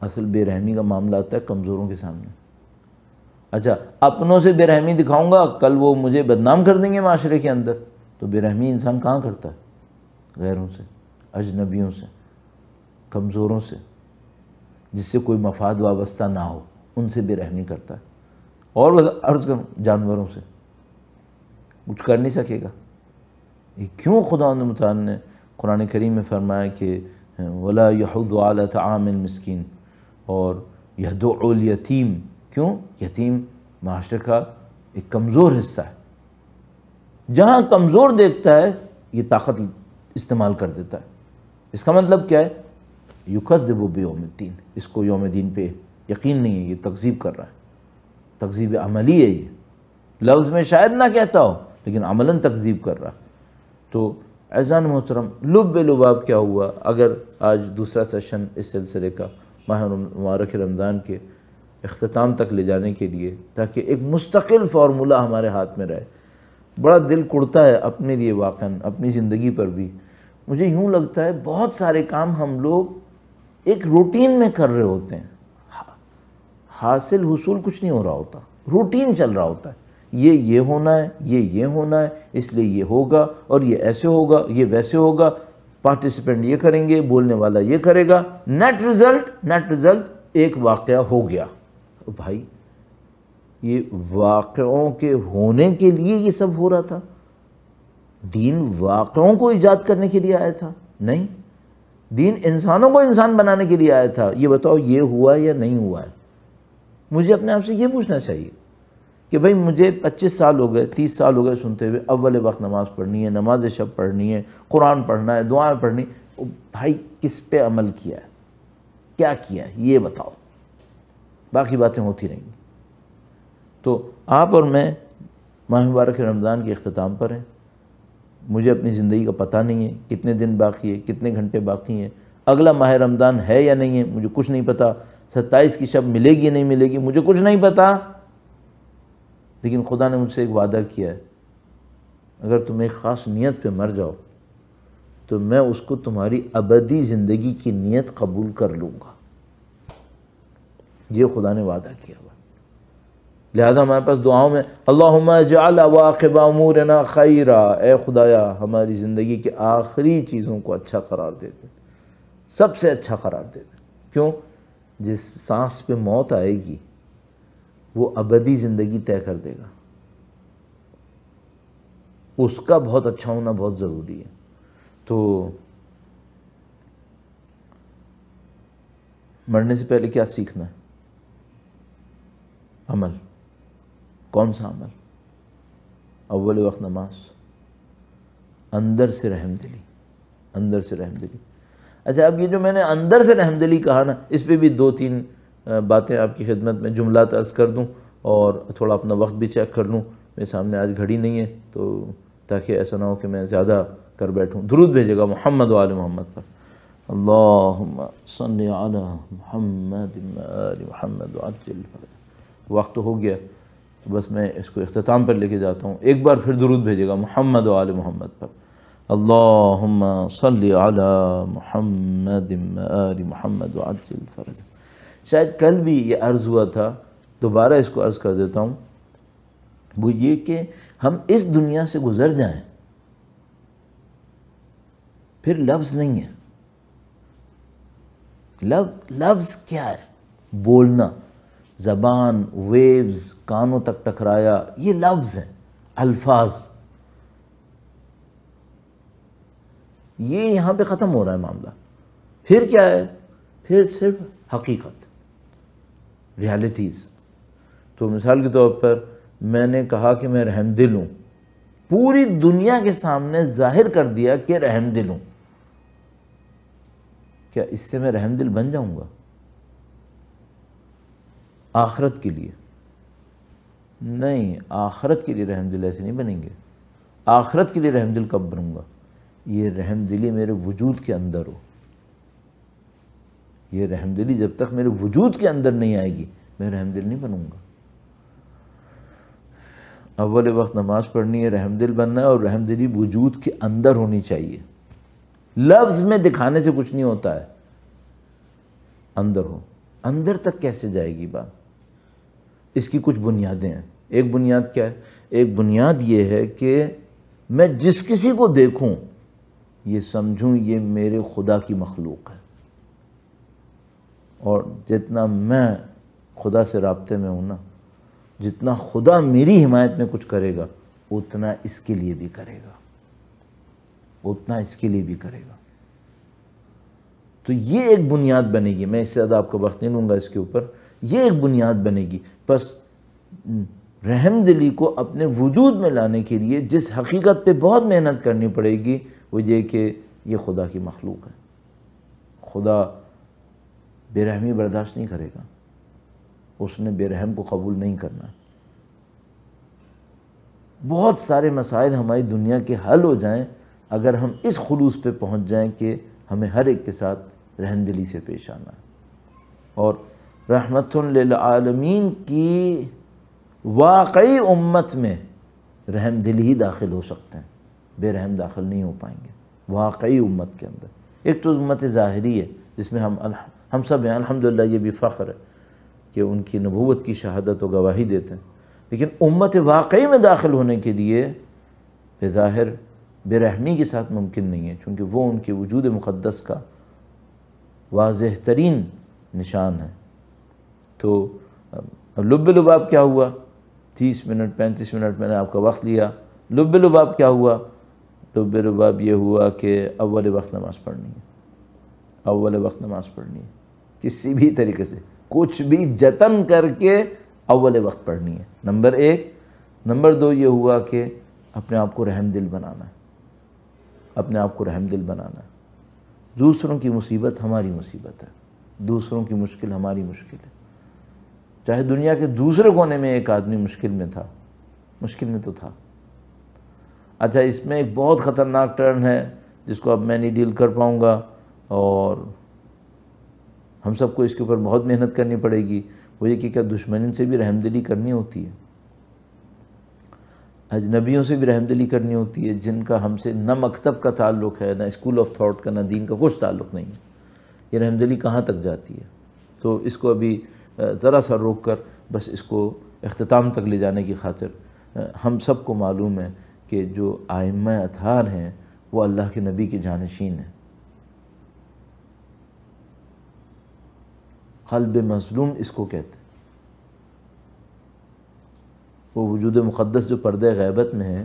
اصل بے رحمی کا معاملہ آتا ہے کمزوروں کے سامنے۔ اچھا، اپنوں سے بے رحمی دکھاؤں گا، کل وہ مجھے بدنام کر دیں گے معاشرے کے اندر، تو بے رحمی انسان کہاں کرتا ہے؟ غیروں سے، اجنبیوں سے، کمزوروں سے، جس سے کوئی مفاد وابستہ نہ ہو، ان سے بے رحمی کرتا ہے۔ اور عرض کروں، جانوروں سے کچھ کر نہیں سکے گا۔ یہ کیوں خدا متعال نے قرآن کریم میں فرمایا کہ وَلَا يَحُضُّ عَلَى طَعَامِ الْمِسْكِينِ، اور يَدُعُّ الْيَتِيمِ، کیوں؟ یتیم معاشرے کا ایک کمزور حصہ ہے، جہاں کمزور دیکھتا ہے یہ طاقت استعمال کر دیتا ہے۔ اس کا مطلب کیا ہے؟ يُكَذِّبُ بِيَوْمِ الدِّينِ، اس کو یوم دین پہ یقین نہیں ہے، یہ تکذیب کر رہا ہے، تکذیب عملی ہے۔ یہ لفظ میں شاید نہ کہتا ہو لیکن عملاً تکذیب کر رہا۔ تو عزیزان محترم، لب لباب کیا ہوا؟ اگر آج دوسرا سیشن اس سلسلے کا ماہ مبارک رمضان کے اختتام تک لے جانے کے لیے، تاکہ ایک مستقل فارمولہ ہمارے ہاتھ میں رہے، بڑا دل کڑتا ہے اپنے لیے، واقعاً اپنی زندگی پر بھی۔ مجھے یوں لگتا ہے بہت سارے کام ہم لوگ ایک روٹین میں کر رہے ہوتے ہیں، حاصل حصول کچھ نہیں ہو رہا ہوتا، روٹین چل رہا ہوتا ہے، یہ ہونا ہے، یہ ہونا ہے، اس لیے یہ ہوگا، اور یہ ایسے ہوگا، یہ ویسے ہوگا، پارٹیسپینٹ یہ کریں گے، بولنے والا یہ کرے گا، نیٹ رزلٹ ایک واقعہ ہو گیا۔ بھائی یہ واقعوں کے ہونے کے لیے یہ سب ہو رہا تھا؟ دین واقعوں کو ایجاد کرنے کے لیے آیا تھا؟ نہیں، دین انسانوں کو انسان بنانے کے لیے آیا تھا۔ یہ بتاؤ یہ ہوا یا نہیں ہوا ہے؟ مجھے اپنے آپ سے یہ پوچھنا چاہیے کہ بھئی مجھے 25 سال ہو گئے، 30 سال ہو گئے سنتے ہوئے، اول وقت نماز پڑھنی ہے، نماز شب پڑھنی ہے، قرآن پڑھنا ہے، دعائیں پڑھنی، بھائی کس پہ عمل کیا ہے؟ کیا کیا ہے یہ بتاؤ، باقی باتیں ہوتی رہیں گی۔ تو آپ اور میں ماہ مبارک رمضان کے اختتام پر ہیں۔ مجھے اپنی زندگی کا پتہ نہیں ہے کتنے دن باقی ہے، کتنے گھنٹے باقی ہیں، اگلا ماہ رمضان ہے یا نہیں ہے، مجھے کچھ نہیں پتہ، 27 کی شب ملے گی یا نہیں ملے گی، مجھے کچھ نہیں پتہ۔ لیکن خدا نے مجھ سے ایک وعدہ کیا ہے، اگر تم ایک خاص نیت پہ مر جاؤ تو میں اس کو تمہاری ابدی زندگی کی نیت قبول کر لوں گا۔ یہ خدا نے وعدہ کیا ہوا۔ لہذا ہمارے پاس دعاؤں میں اللہم اجعل عواقب امورنا خیرا، اے خدایا ہماری زندگی کے آخری چیزوں کو اچھا قرار دے دے، سب سے اچھا قرار دے دے۔ کیوں؟ جس سانس پہ موت آئے گی وہ ابدی زندگی طے کر دے گا، اس کا بہت اچھا ہونا بہت ضروری ہے۔ تو مرنے سے پہلے کیا سیکھنا ہے؟ عمل۔ کون سا عمل؟ اول وقت نماز، اندر سے رحم دلی، اندر سے رحم دلی۔ اچھا، اب یہ جو میں نے اندر سے رحم دلی کہا نا، اس پہ بھی 2-3 باتیں آپ کی خدمت میں جملات عرض کر دوں اور تھوڑا اپنا وقت بھی چیک کر لوں۔ میرے سامنے آج گھڑی نہیں ہے تو تاکہ ایسا نہ ہو کہ میں زیادہ کر بیٹھوں۔ درود بھیجے گا محمد و آل محمد پر۔ اللہم صلی علی محمد و آل محمد وعجل فرجہ۔ وقت ہو گیا تو بس میں اس کو اختتام پر لے کے جاتا ہوں۔ ایک بار پھر درود بھیجے گا محمد و آل محمد پر۔ اللہم صلی علی محمد و آل محمد وعجل فرجہ۔ شاید کل بھی یہ عرض ہوا تھا، دوبارہ اس کو عرض کر دیتا ہوں، وہ یہ کہ ہم اس دنیا سے گزر جائیں پھر لفظ نہیں ہے۔ لفظ کیا ہے؟ بولنا، زبان، ویوز، کانوں تک ٹکرایا، یہ لفظ ہیں، الفاظ۔ یہ یہاں پہ ختم ہو رہا ہے معاملہ۔ پھر کیا ہے؟ پھر صرف حقیقت، ریالٹیز۔ تو مثال کے طور پر میں نے کہا کہ میں رحم دل ہوں، پوری دنیا کے سامنے ظاہر کر دیا کہ رحم دل ہوں، کیا اس سے میں رحم دل بن جاؤں گا؟ آخرت کے لیے نہیں، آخرت کے لیے رحم دل ایسے نہیں بنیں گے۔ آخرت کے لیے رحم دل کب بنوں گا؟ یہ رحم دلی میرے وجود کے اندر ہو۔ یہ رحم دلی جب تک میرے وجود کے اندر نہیں آئے گی میں رحم دل نہیں بنوں گا۔ اول وقت نماز پڑھنی ہے، رحم دل بننا ہے، اور رحم دلی وجود کے اندر ہونی چاہیے۔ لفظ میں دکھانے سے کچھ نہیں ہوتا ہے، اندر ہو۔ اندر تک کیسے جائے گی بات؟ اس کی کچھ بنیادیں ہیں۔ ایک بنیاد کیا ہے؟ ایک بنیاد یہ ہے کہ میں جس کسی کو دیکھوں یہ سمجھوں یہ میرے خدا کی مخلوق ہے، اور جتنا میں خدا سے رابطے میں ہوں نا، جتنا خدا میری حمایت میں کچھ کرے گا اتنا اس کے لیے بھی کرے گا، اتنا اس کے لیے بھی کرے گا۔ تو یہ ایک بنیاد بنے گی۔ میں اس سے زیادہ آپ کا وقت نہیں لوں گا اس کے اوپر۔ یہ ایک بنیاد بنے گی۔ بس رحم دلی کو اپنے وجود میں لانے کے لیے جس حقیقت پہ بہت محنت کرنی پڑے گی وہ یہ کہ یہ خدا کی مخلوق ہے، خدا بے رحمی برداشت نہیں کرے گا، اس نے بے رحم کو قبول نہیں کرنا۔ بہت سارے مسائل ہماری دنیا کے حل ہو جائیں اگر ہم اس خلوص پہ پہنچ جائیں کہ ہمیں ہر ایک کے ساتھ رحم دلی سے پیش آنا ہے۔ اور رحمت للعالمین کی واقعی امت میں رحم دلی ہی داخل ہو سکتے ہیں، بے رحم داخل نہیں ہو پائیں گے واقعی امت کے اندر۔ ایک تو امت ظاہری ہے جس میں ہم سب ہیں، الحمدللہ یہ بھی فخر ہے کہ ان کی نبوت کی شہادت و گواہی دیتے ہیں، لیکن امت واقعی میں داخل ہونے کے لیے بظاہر بے رحمی کے ساتھ ممکن نہیں ہے، چونکہ وہ ان کے وجود مقدس کا واضح ترین نشان ہے۔ تو اب لب لباب کیا ہوا؟ 30 منٹ 35 منٹ میں نے آپ کا وقت لیا۔ لب لباب کیا ہوا؟ لب لباب یہ ہوا کہ اول وقت نماز پڑھنی ہے، اول وقت نماز پڑھنی ہے، کسی بھی طریقے سے کچھ بھی جتن کر کے اول وقت پڑھنی ہے، نمبر 1۔ نمبر 2 یہ ہوا کہ اپنے آپ کو رحم دل بنانا ہے، اپنے آپ کو رحم دل بنانا ہے۔ دوسروں کی مصیبت ہماری مصیبت ہے، دوسروں کی مشکل ہماری مشکل ہے۔ چاہے دنیا کے دوسرے کونے میں ایک آدمی مشکل میں تھا، مشکل میں تو تھا۔ اچھا، اس میں ایک بہت خطرناک ٹرن ہے جس کو اب میں نہیں ڈیل کر پاؤں گا، اور ہم سب کو اس کے اوپر بہت محنت کرنی پڑے گی۔ وہ یہ کہ کیا دشمن سے بھی رحم دلی کرنی ہوتی ہے؟ اجنبیوں سے بھی رحمدلی کرنی ہوتی ہے جن کا ہم سے نہ مکتب کا تعلق ہے، نہ اسکول آف تھاٹ کا، نہ دین کا کچھ تعلق نہیں ہے۔ یہ رحمدلی کہاں تک جاتی ہے؟ تو اس کو ابھی ذرا سا روک کر بس اس کو اختتام تک لے جانے کی خاطر ہم سب کو معلوم ہے کہ جو ائمہ اطہار ہیں وہ اللہ کے نبی کے جانشین ہیں۔ قلب مظلوم اس کو کہتے ہیں۔ وہ وجود مقدس جو پردہ غیبت میں ہے،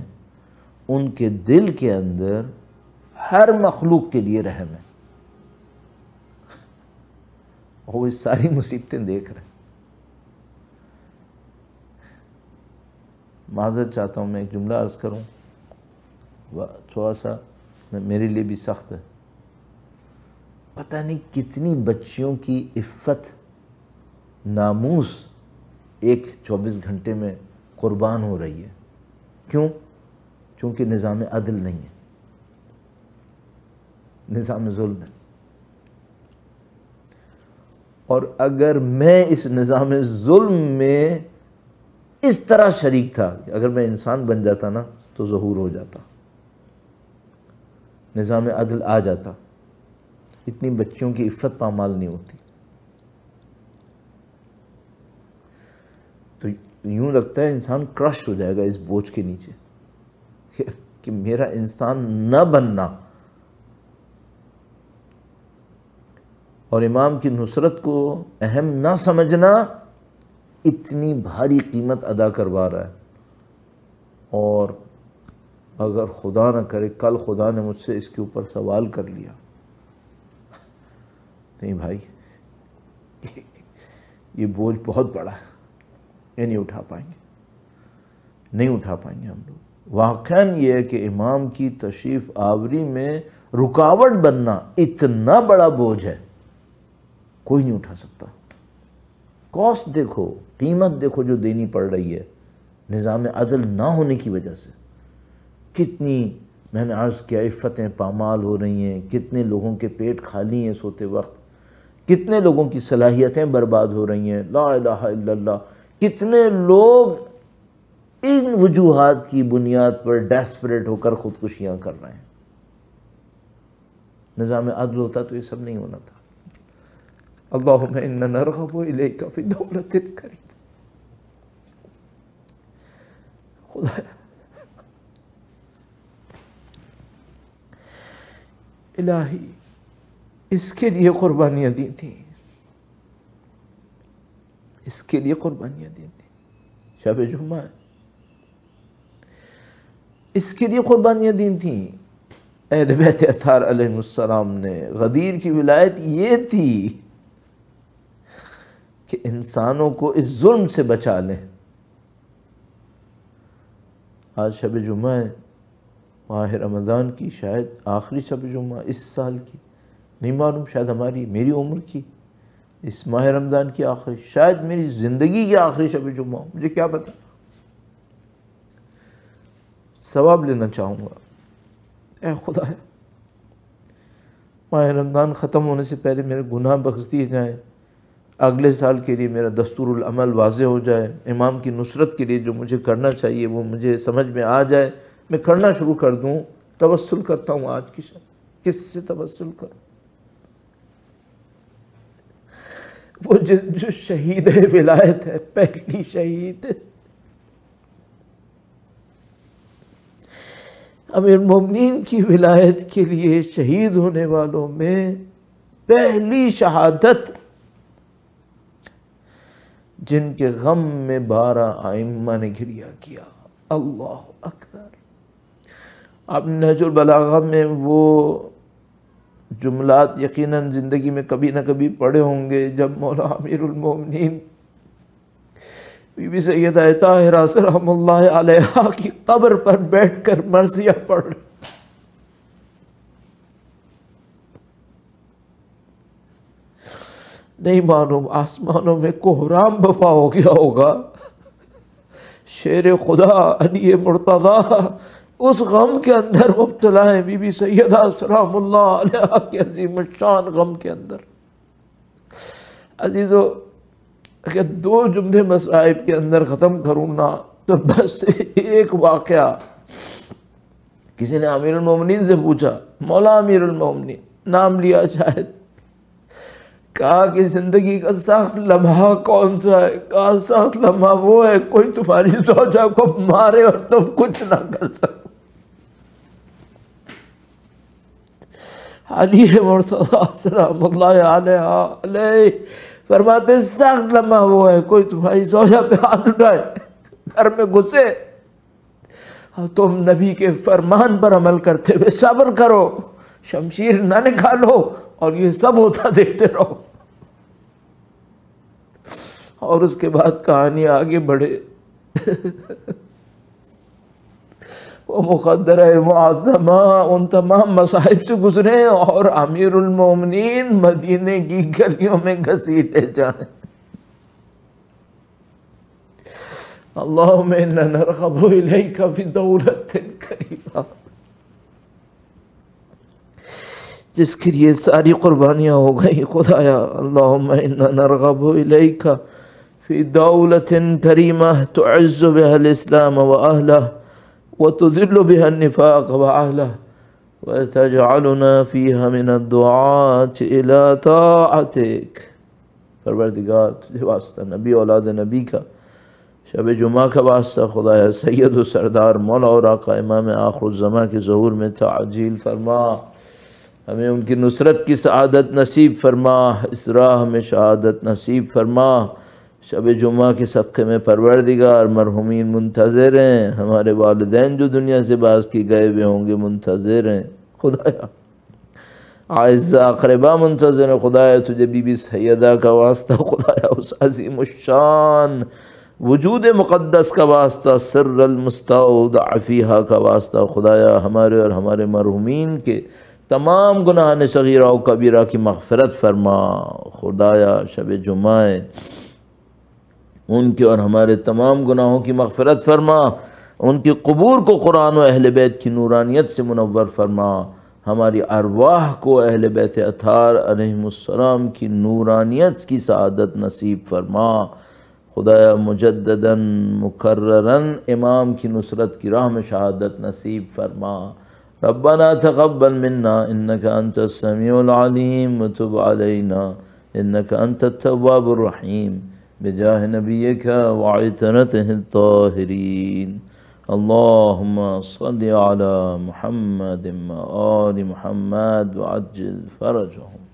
ان کے دل کے اندر ہر مخلوق کے لیے رحم ہے، وہ اس ساری مصیبتیں دیکھ رہے ہیں۔ معذرت چاہتا ہوں، میں ایک جملہ عرض کروں، تھوڑا سا میرے لیے بھی سخت ہے۔ پتہ نہیں کتنی بچیوں کی عفت، ناموس ایک 24 گھنٹے میں قربان ہو رہی ہے۔ کیوں؟ چونکہ نظام عدل نہیں ہے، نظام ظلم ہے۔ اور اگر میں اس نظام ظلم میں اس طرح شریک تھا کہ اگر میں انسان بن جاتا نا تو ظہور ہو جاتا، نظام عدل آ جاتا، اتنی بچیوں کی عفت پامال نہیں ہوتی۔ تو یوں لگتا ہے انسان کرش ہو جائے گا اس بوجھ کے نیچے کہ میرا انسان نہ بننا اور امام کی نصرت کو اہم نہ سمجھنا اتنی بھاری قیمت ادا کروا رہا ہے۔ اور اگر خدا نہ کرے کل خدا نے مجھ سے اس کے اوپر سوال کر لیا، نہیں بھائی یہ بوجھ بہت بڑا ہے، یہ نہیں اٹھا پائیں گے، نہیں اٹھا پائیں گے ہم لوگ۔ واقعاً یہ ہے کہ امام کی تشریف آوری میں رکاوٹ بننا اتنا بڑا بوجھ ہے، کوئی نہیں اٹھا سکتا۔ کاسٹ دیکھو، قیمت دیکھو جو دینی پڑ رہی ہے نظام عدل نہ ہونے کی وجہ سے۔ کتنی، میں نے عرض کیا، عفتیں پامال ہو رہی ہیں، کتنے لوگوں کے پیٹ خالی ہیں سوتے وقت، کتنے لوگوں کی صلاحیتیں برباد ہو رہی ہیں، لا الہ الا اللہ۔ کتنے لوگ ان وجوہات کی بنیاد پر ڈیسپریٹ ہو کر خودکشیاں کر رہے ہیں۔ نظام عدل ہوتا تو یہ سب نہیں ہونا تھا۔ اللہم انا نرغب الیک فی دولت کریم۔ خدا الہی اس کے لیے قربانیاں دی تھیں، اس کے لیے قربانیاں دی تھیں۔ شب جمعہ ہے، اس کے لیے قربانیاں دی تھیں۔ اہل بیت اطہار علیہ السلام نے، غدیر کی ولایت یہ تھی کہ انسانوں کو اس ظلم سے بچا لیں۔ آج شب جمعہ ہے، ماہ رمضان کی شاید آخری شب جمعہ اس سال کی، نہیں معلوم، شاید ہماری میری عمر کی اس ماہ رمضان کی آخری، شاید میری زندگی کی آخری شب جمعہ، مجھے کیا پتہ۔ ثواب لینا چاہوں گا، اے خدا ماہ رمضان ختم ہونے سے پہلے میرے گناہ بخش دیے جائیں، اگلے سال کے لیے میرا دستور العمل واضح ہو جائے، امام کی نصرت کے لیے جو مجھے کرنا چاہیے وہ مجھے سمجھ میں آ جائے، میں کرنا شروع کر دوں۔ توسل کرتا ہوں آج کی شب، کس سے توسل کروں؟ وہ جو شہید ولایت ہے، پہلی شہید امیر المومنین کی ولایت کے لیے شہید ہونے والوں میں پہلی شہادت، جن کے غم میں 12 ائمہ نے گریہ کیا۔ اللہ اکبر۔ آپ نے نہج البلاغہ میں وہ جملات یقیناً زندگی میں کبھی نہ کبھی پڑھے ہوں گے، جب مولا امیر المومنین بی بی سیدہ طاہرہ سلام اللہ علیہا کی قبر پر بیٹھ کر مرثیہ پڑھ رہے، نہیں معلوم آسمانوں میں کوہرام بپا ہو گیا ہوگا، شیر خدا علی مرتضیٰ اس غم کے اندر مبتلا ہے، بی بی سیدہ سلام اللہ علیہا کے عظیم الشان غم کے اندر۔ عزیزو، اگر 2 جملے مصائب کے اندر ختم کروں نا تو بس ایک واقعہ، کسی نے امیر المومنین سے پوچھا، مولا امیر المومنین، نام لیا شاید، کہا کہ زندگی کا سخت لمحہ کون سا ہے؟ کہا سخت لمحہ وہ ہے کوئی تمہاری زوجہ کو مارے اور تم کچھ نہ کر سکو۔ علی مرتضیٰ سلام اللہ علیہ فرماتے سخت لمحہ وہ ہے کوئی تمہاری زوجہ پہ ہاتھ اٹھائے، گھر میں گھسے، اور تم نبی کے فرمان پر عمل کرتے ہوئے صبر کرو، شمشیر نہ نکالو، اور یہ سب ہوتا دیکھتے رہو۔ اور اس کے بعد کہانی آگے بڑھے، وہ مقدرہ معظمہ ان تمام مصائب سے گزرے اور امیر المومنین مدینے کی گلیوں میں گھسیٹے جائیں۔ اللہم انا نرغب الیک فی دولت کریمہ، جس کے لیے ساری قربانیاں ہو گئی خدایا۔ اللہم انا نرغب الیک فی دولت کریمہ تعز بها الاسلام واہلہ وتذل بها النفاق واہلہ وتجعلنا فیہا من الدعاة الى طاعتک۔ پروردگار تجھے واسطہ نبی اولاد نبی کا شب جمعہ کا واسطہ خدایا سید و سردار مولا اور آقا امام آخر الزماں کے ظہور میں تعجیل فرما، ہمیں ان کی نصرت کی سعادت نصیب فرما، اس راہ میں شہادت نصیب فرما۔ شب جمعہ کے صدقے میں پروردگار مرحومین منتظر ہیں، ہمارے والدین جو دنیا سے باز کی گئے ہوئے ہوں گے منتظر ہیں خدایا، اعزاء اقربا منتظر ہیں خدایا، تجھے بی بی سیدہ کا واسطہ خدایا، اس عظیم الشان وجود مقدس کا واسطہ، سر المستودع فیہا کا واسطہ خدایا، ہمارے اور ہمارے مرحومین کے تمام گناہان صغیرہ و کبیرہ کی مغفرت فرما خدایا۔ شب جمعہ ان کے اور ہمارے تمام گناہوں کی مغفرت فرما، ان کی قبور کو قرآن و اہل بیت کی نورانیت سے منور فرما، ہماری ارواح کو اہل بیت اطہار علیہم السلام کی نورانیت کی سعادت نصیب فرما خدایا، مجدداً مکرراً امام کی نصرت کی راہ میں شہادت نصیب فرما۔ ربنا تقبل منا انك انت السميع العليم وتب علينا انك انت التواب الرحيم بجاه نبيك وعترته الطاهرين۔ اللهم صل على محمد وآل محمد وعجل فرجهم۔